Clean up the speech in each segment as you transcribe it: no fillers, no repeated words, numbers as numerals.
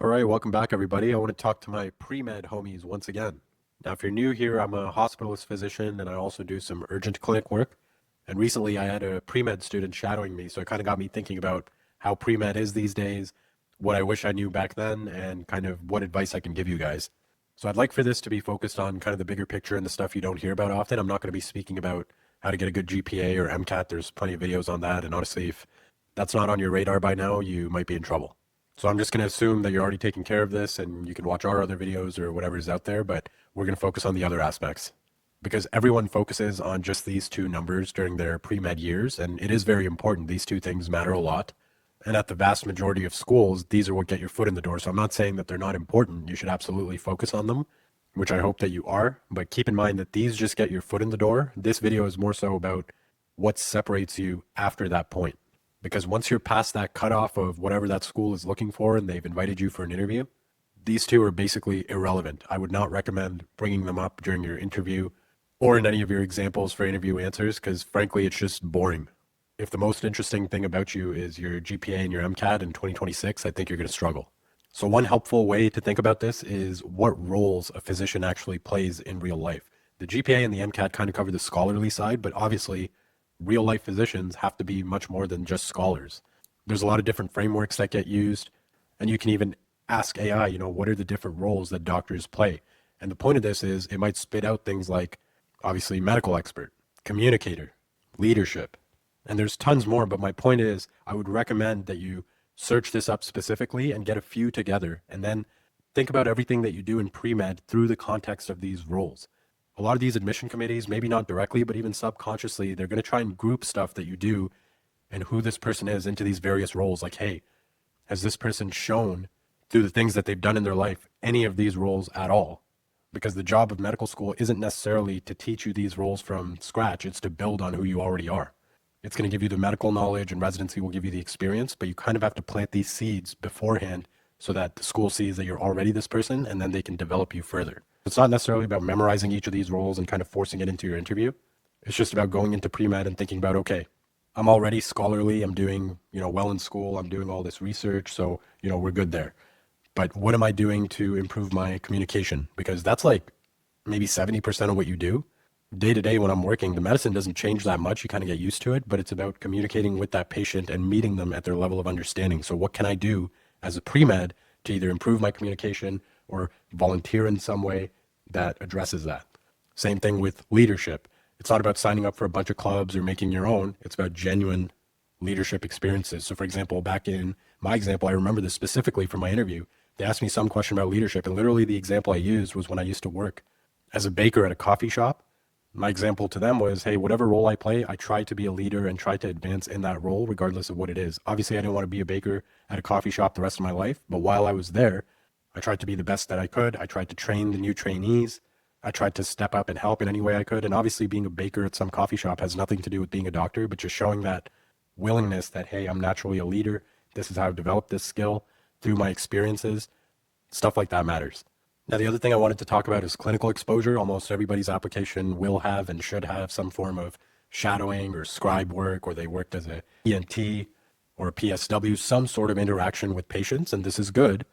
All right, welcome back, everybody. I want to talk to my pre-med homies once again. Now, if you're new here, I'm a hospitalist physician and I also do some urgent clinic work. And recently I had a pre-med student shadowing me, so it kind of got me thinking about how pre-med is these days, what I wish I knew back then, and kind of what advice I can give you guys. So I'd like for this to be focused on kind of the bigger picture and the stuff you don't hear about often. I'm not going to be speaking about how to get a good GPA or MCAT. There's plenty of videos on that. And honestly, if that's not on your radar by now, you might be in trouble. So I'm just going to assume that you're already taking care of this and you can watch our other videos or whatever is out there, but we're going to focus on the other aspects because everyone focuses on just these two numbers during their pre-med years. And it is very important. These two things matter a lot. And at the vast majority of schools, these are what get your foot in the door. So I'm not saying that they're not important. You should absolutely focus on them, which I hope that you are. But keep in mind that these just get your foot in the door. This video is more so about what separates you after that point. Because once you're past that cutoff of whatever that school is looking for and they've invited you for an interview, these two are basically irrelevant. I would not recommend bringing them up during your interview or in any of your examples for interview answers because frankly, it's just boring. If the most interesting thing about you is your GPA and your MCAT in 2026, I think you're going to struggle. So one helpful way to think about this is what roles a physician actually plays in real life. The GPA and the MCAT kind of cover the scholarly side, but obviously real life physicians have to be much more than just scholars. There's a lot of different frameworks that get used, and you can even ask AI, what are the different roles that doctors play? And the point of this is it might spit out things like, obviously, medical expert, communicator, leadership, and there's tons more. But my point is, I would recommend that you search this up specifically and get a few together, and then think about everything that you do in pre-med through the context of these roles. A lot of these admission committees, maybe not directly, but even subconsciously, they're going to try and group stuff that you do and who this person is into these various roles. Like, hey, has this person shown through the things that they've done in their life any of these roles at all? Because the job of medical school isn't necessarily to teach you these roles from scratch. It's to build on who you already are. It's going to give you the medical knowledge and residency will give you the experience, but you kind of have to plant these seeds beforehand so that the school sees that you're already this person and then they can develop you further. It's not necessarily about memorizing each of these roles and kind of forcing it into your interview. It's just about going into pre-med and thinking about, okay, I'm already scholarly. I'm doing, well in school. I'm doing all this research. So, we're good there. But what am I doing to improve my communication? Because that's like maybe 70% of what you do. Day to day when I'm working, the medicine doesn't change that much. You kind of get used to it, but it's about communicating with that patient and meeting them at their level of understanding. So what can I do as a pre-med to either improve my communication or volunteer in some way that addresses that? Same thing with leadership. It's not about signing up for a bunch of clubs or making your own. It's about genuine leadership experiences. So for example, back in my example, I remember this specifically from my interview. They asked me some question about leadership, and literally the example I used was when I used to work as a baker at a coffee shop. My example to them was, hey, whatever role I play, I try to be a leader and try to advance in that role regardless of what it is. Obviously, I didn't want to be a baker at a coffee shop the rest of my life, but while I was there, I tried to be the best that I could. I tried to train the new trainees. I tried to step up and help in any way I could. And obviously being a baker at some coffee shop has nothing to do with being a doctor, but just showing that willingness that, hey, I'm naturally a leader. This is how I've developed this skill through my experiences. Stuff like that matters. Now, the other thing I wanted to talk about is clinical exposure. Almost everybody's application will have and should have some form of shadowing or scribe work, or they worked as a ENT or a PSW, some sort of interaction with patients. And this is good.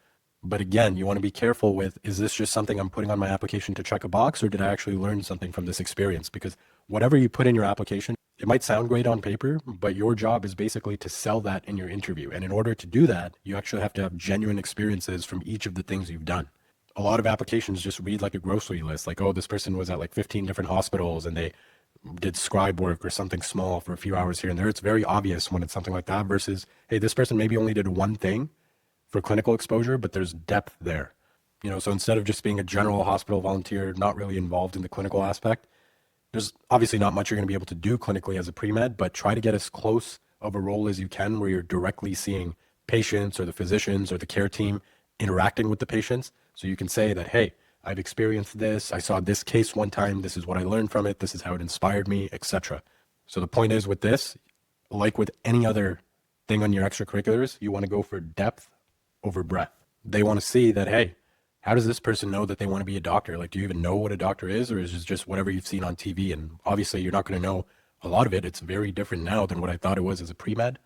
But again, you want to be careful with, is this just something I'm putting on my application to check a box, or did I actually learn something from this experience? Because whatever you put in your application, it might sound great on paper, but your job is basically to sell that in your interview. And in order to do that, you actually have to have genuine experiences from each of the things you've done. A lot of applications just read like a grocery list, like, oh, this person was at like 15 different hospitals and they did scribe work or something small for a few hours here and there. It's very obvious when it's something like that versus, hey, this person maybe only did one thing for clinical exposure, but there's depth there. So instead of just being a general hospital volunteer, not really involved in the clinical aspect, there's obviously not much you're going to be able to do clinically as a pre-med, but try to get as close of a role as you can where you're directly seeing patients or the physicians or the care team interacting with the patients. So you can say that, hey, I've experienced this. I saw this case one time. This is what I learned from it. This is how it inspired me, etc. So the point is with this, like with any other thing on your extracurriculars, you want to go for depth over breadth. They want to see that, hey, how does this person know that they want to be a doctor? Like, do you even know what a doctor is, or is it just whatever you've seen on TV? And obviously you're not going to know a lot of it. It's very different now than what I thought it was as a pre-med.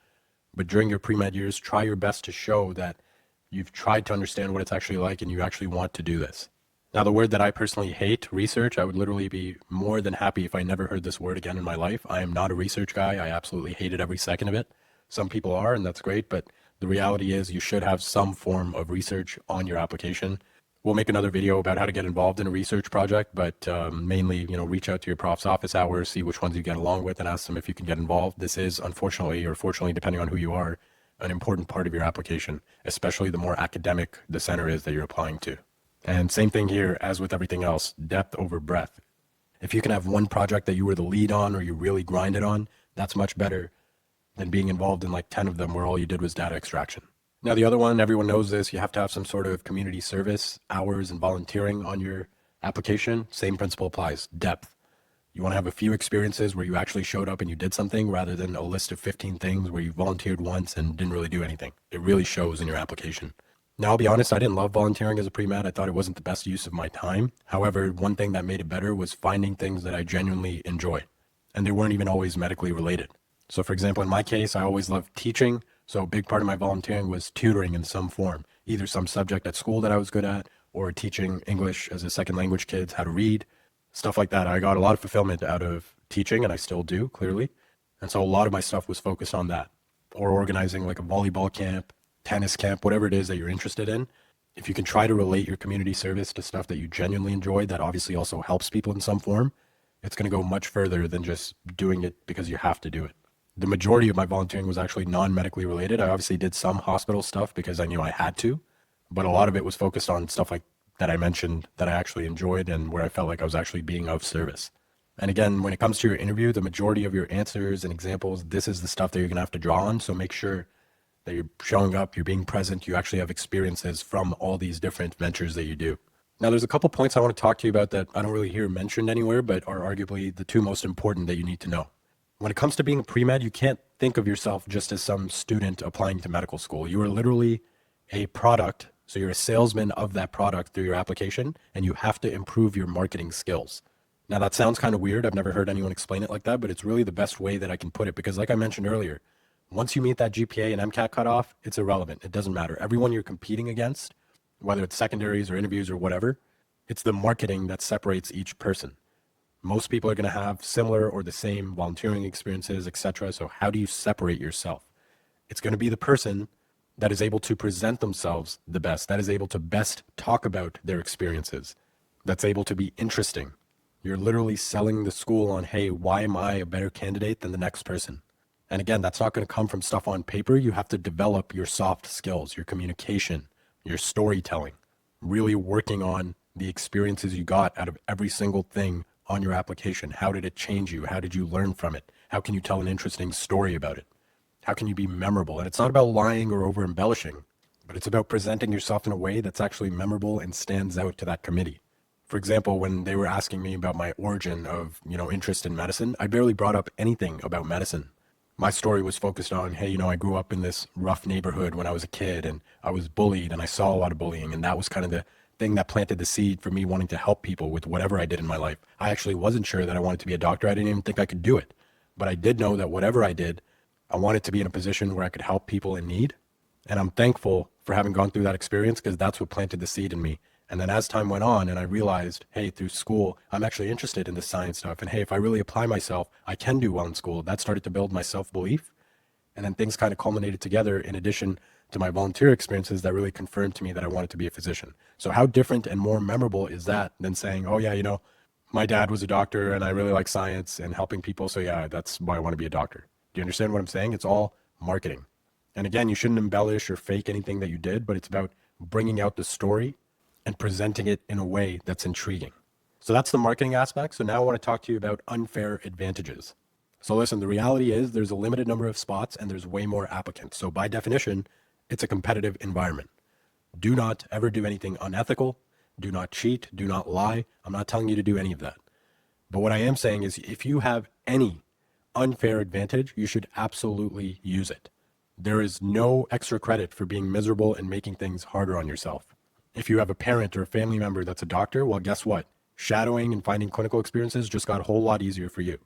But during your pre-med years, try your best to show that You've tried to understand what it's actually like and you actually want to do this. Now, the word that I personally hate, research, I would literally be more than happy if I never heard this word again in my life. I am not a research guy. I absolutely hated every second of it. Some people are, and that's great, but the reality is you should have some form of research on your application. We'll make another video about how to get involved in a research project, but mainly, reach out to your prof's office hours, see which ones you get along with, and ask them if you can get involved. This is, unfortunately, or fortunately, depending on who you are, an important part of your application, especially the more academic the center is that you're applying to. And same thing here, as with everything else, depth over breadth. If you can have one project that you were the lead on or you really grinded on, that's much better than being involved in like 10 of them where all you did was data extraction. Now, the other one, everyone knows this, you have to have some sort of community service, hours, and volunteering on your application. Same principle applies, depth. You want to have a few experiences where you actually showed up and you did something rather than a list of 15 things where you volunteered once and didn't really do anything. It really shows in your application. Now, I'll be honest, I didn't love volunteering as a pre-med. I thought it wasn't the best use of my time. However, one thing that made it better was finding things that I genuinely enjoy. And they weren't even always medically related. So for example, in my case, I always loved teaching. So a big part of my volunteering was tutoring in some form, either some subject at school that I was good at or teaching English as a second language kids how to read, stuff like that. I got a lot of fulfillment out of teaching and I still do, clearly. And so a lot of my stuff was focused on that, or organizing like a volleyball camp, tennis camp, whatever it is that you're interested in. If you can try to relate your community service to stuff that you genuinely enjoy, that obviously also helps people in some form, it's going to go much further than just doing it because you have to do it. The majority of my volunteering was actually non-medically related. I obviously did some hospital stuff because I knew I had to, but a lot of it was focused on stuff like that I mentioned that I actually enjoyed and where I felt like I was actually being of service. And again, when it comes to your interview, the majority of your answers and examples, this is the stuff that you're going to have to draw on. So make sure that you're showing up, you're being present, you actually have experiences from all these different ventures that you do. Now, there's a couple points I want to talk to you about that I don't really hear mentioned anywhere, but are arguably the two most important that you need to know. When it comes to being a pre-med, you can't think of yourself just as some student applying to medical school. You are literally a product. So you're a salesman of that product through your application, and you have to improve your marketing skills. Now, that sounds kind of weird. I've never heard anyone explain it like that, but it's really the best way that I can put it because like I mentioned earlier, once you meet that GPA and MCAT cutoff, it's irrelevant. It doesn't matter. Everyone you're competing against, whether it's secondaries or interviews or whatever, it's the marketing that separates each person. Most people are going to have similar or the same volunteering experiences, etc. So how do you separate yourself? It's going to be the person that is able to present themselves the best, that is able to best talk about their experiences, that's able to be interesting. You're literally selling the school on, hey, why am I a better candidate than the next person? And again, that's not going to come from stuff on paper. You have to develop your soft skills, your communication, your storytelling, really working on the experiences you got out of every single thing on your application. How did it change you? How did you learn from it? How can you tell an interesting story about it? How can you be memorable? And it's not about lying or over embellishing, but it's about presenting yourself in a way that's actually memorable and stands out to that committee. For example, when they were asking me about my origin of, interest in medicine, I barely brought up anything about medicine. My story was focused on, hey, I grew up in this rough neighborhood when I was a kid and I was bullied and I saw a lot of bullying. And that was kind of the thing that planted the seed for me wanting to help people with whatever I did in my life. I actually wasn't sure that I wanted to be a doctor. I didn't even think I could do it. But I did know that whatever I did, I wanted to be in a position where I could help people in need. And I'm thankful for having gone through that experience because that's what planted the seed in me. And then as time went on and I realized, hey, through school, I'm actually interested in this science stuff. And hey, if I really apply myself, I can do well in school. That started to build my self-belief. And then things kind of culminated together in addition to my volunteer experiences that really confirmed to me that I wanted to be a physician. So how different and more memorable is that than saying, oh yeah, my dad was a doctor and I really like science and helping people. So yeah, that's why I want to be a doctor. Do you understand what I'm saying? It's all marketing. And again, you shouldn't embellish or fake anything that you did, but it's about bringing out the story and presenting it in a way that's intriguing. So that's the marketing aspect. So now I want to talk to you about unfair advantages. So listen, the reality is there's a limited number of spots and there's way more applicants. So by definition, it's a competitive environment. Do not ever do anything unethical. Do not cheat. Do not lie. I'm not telling you to do any of that. But what I am saying is if you have any unfair advantage, you should absolutely use it. There is no extra credit for being miserable and making things harder on yourself. If you have a parent or a family member that's a doctor, well, guess what? Shadowing and finding clinical experiences just got a whole lot easier for you.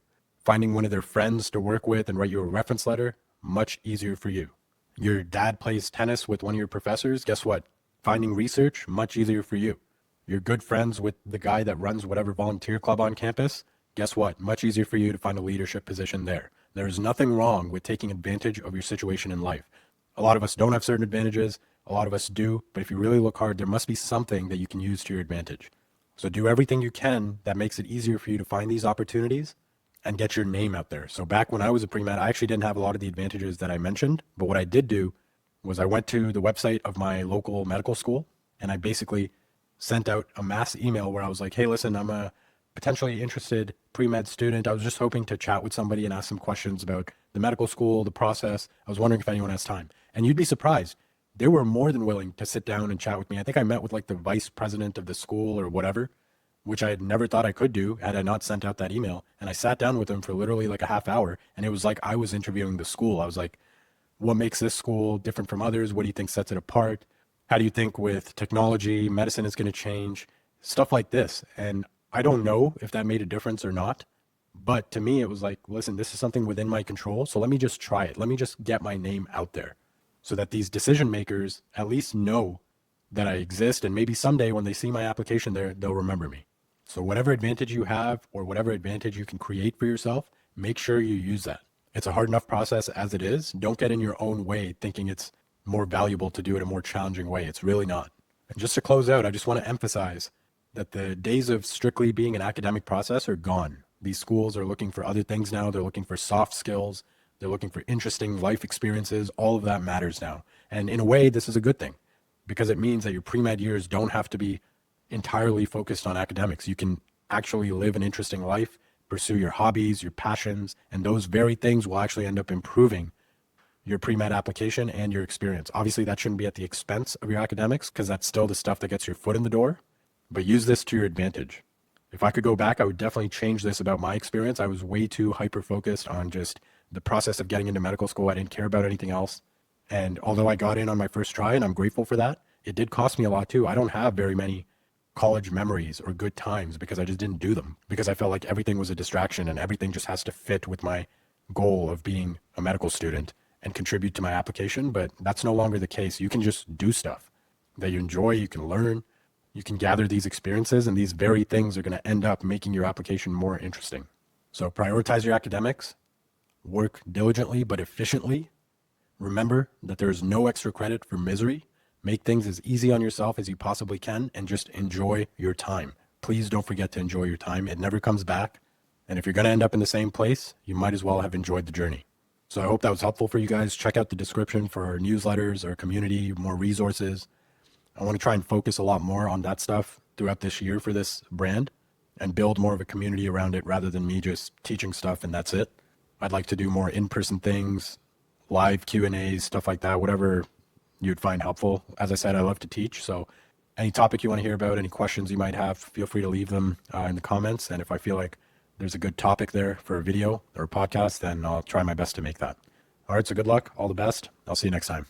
Finding one of their friends to work with and write you a reference letter, much easier for you. Your dad plays tennis with one of your professors. Guess what? Finding research, much easier for you. You're good friends with the guy that runs whatever volunteer club on campus. Guess what? Much easier for you to find a leadership position there. There is nothing wrong with taking advantage of your situation in life. A lot of us don't have certain advantages. A lot of us do. But if you really look hard, there must be something that you can use to your advantage. So do everything you can that makes it easier for you to find these opportunities and get your name out there. So back when I was a pre-med, I actually didn't have a lot of the advantages that I mentioned. But what I did do was I went to the website of my local medical school and I basically sent out a mass email where I was like, hey, listen, I'm a potentially interested pre-med student. I was just hoping to chat with somebody and ask some questions about the medical school, the process. I was wondering if anyone has time. And you'd be surprised. They were more than willing to sit down and chat with me. I think I met with like the vice president of the school or whatever, which I had never thought I could do had I not sent out that email. And I sat down with them for literally like a half hour. And it was like I was interviewing the school. I was like, what makes this school different from others? What do you think sets it apart? How do you think with technology, medicine is going to change? Stuff like this. And I don't know if that made a difference or not. But to me, it was like, listen, this is something within my control. So let me just try it. Let me just get my name out there so that these decision makers at least know that I exist. And maybe someday when they see my application there, they'll remember me. So whatever advantage you have or whatever advantage you can create for yourself, make sure you use that. It's a hard enough process as it is. Don't get in your own way thinking it's more valuable to do it a more challenging way. It's really not. And just to close out, I just want to emphasize that the days of strictly being an academic process are gone. These schools are looking for other things now. They're looking for soft skills. They're looking for interesting life experiences. All of that matters now. And in a way, this is a good thing because it means that your pre-med years don't have to be entirely focused on academics. You can actually live an interesting life, pursue your hobbies, your passions, and those very things will actually end up improving your pre-med application and your experience. Obviously, that shouldn't be at the expense of your academics because that's still the stuff that gets your foot in the door, but use this to your advantage. If I could go back, I would definitely change this about my experience. I was way too hyper-focused on just the process of getting into medical school. I didn't care about anything else. And although I got in on my first try, and I'm grateful for that, it did cost me a lot too. I don't have very many college memories or good times because I just didn't do them because I felt like everything was a distraction and everything just has to fit with my goal of being a medical student and contribute to my application. But that's no longer the case. You can just do stuff that you enjoy, you can learn, you can gather these experiences, and these very things are going to end up making your application more interesting. So prioritize your academics, work diligently but efficiently. Remember that there is no extra credit for misery. Make things as easy on yourself as you possibly can and just enjoy your time. Please don't forget to enjoy your time. It never comes back. And if you're going to end up in the same place, you might as well have enjoyed the journey. So I hope that was helpful for you guys. Check out the description for our newsletters, our community, more resources. I want to try and focus a lot more on that stuff throughout this year for this brand and build more of a community around it rather than me just teaching stuff and that's it. I'd like to do more in-person things, live Q&As, stuff like that, whatever you'd find helpful. As I said, I love to teach. So any topic you want to hear about, any questions you might have, feel free to leave them in the comments. And if I feel like there's a good topic there for a video or a podcast, then I'll try my best to make that. All right, so good luck. All the best. I'll see you next time.